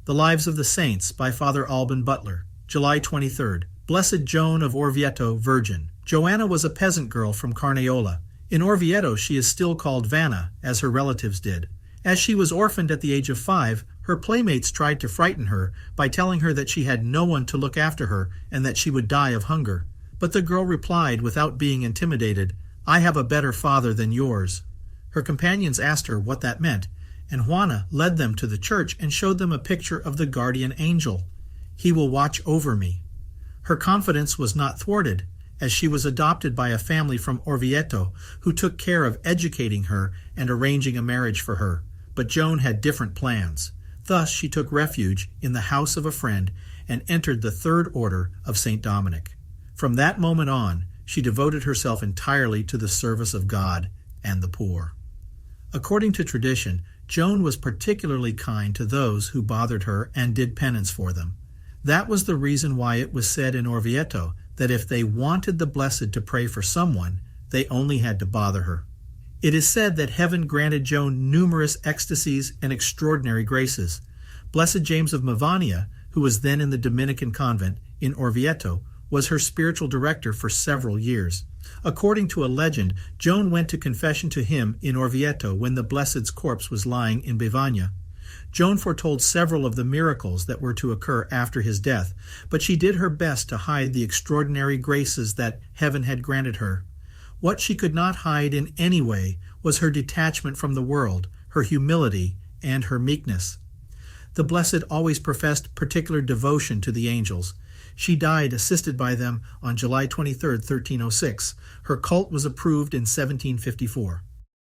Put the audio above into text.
The Lives of the Saints by Father Alban, Butler. July 23rd. Blessed Joan of Orvieto, Virgin. Joanna was a peasant girl from Carniola. In Orvieto she is still called Vanna, as her relatives did. As she was orphaned at the age of 5, her playmates tried to frighten her by telling her that she had no one to look after her and that she would die of hunger. But the girl replied without being intimidated, "I have a better father than yours." Her companions asked her what that meant, and Juana led them to the church and showed them a picture of the guardian angel. "He will watch over me." Her confidence was not thwarted, as she was adopted by a family from Orvieto who took care of educating her and arranging a marriage for her. But Joan had different plans. Thus she took refuge in the house of a friend and entered the Third Order of St. Dominic. From that moment on, she devoted herself entirely to the service of God and the poor. According to tradition, Joan was particularly kind to those who bothered her and did penance for them. That was the reason why it was said in Orvieto that if they wanted the Blessed to pray for someone, they only had to bother her. It is said that heaven granted Joan numerous ecstasies and extraordinary graces. Blessed James of Bevagna, who was then in the Dominican convent in Orvieto, was her spiritual director for several years. According to a legend, Joan went to confession to him in Orvieto when the Blessed's corpse was lying in Bevagna. Joan foretold several of the miracles that were to occur after his death, but she did her best to hide the extraordinary graces that heaven had granted her. What she could not hide in any way was her detachment from the world, her humility, and her meekness. The Blessed always professed particular devotion to the angels. She died assisted by them on July 23, 1306. Her cult was approved in 1754.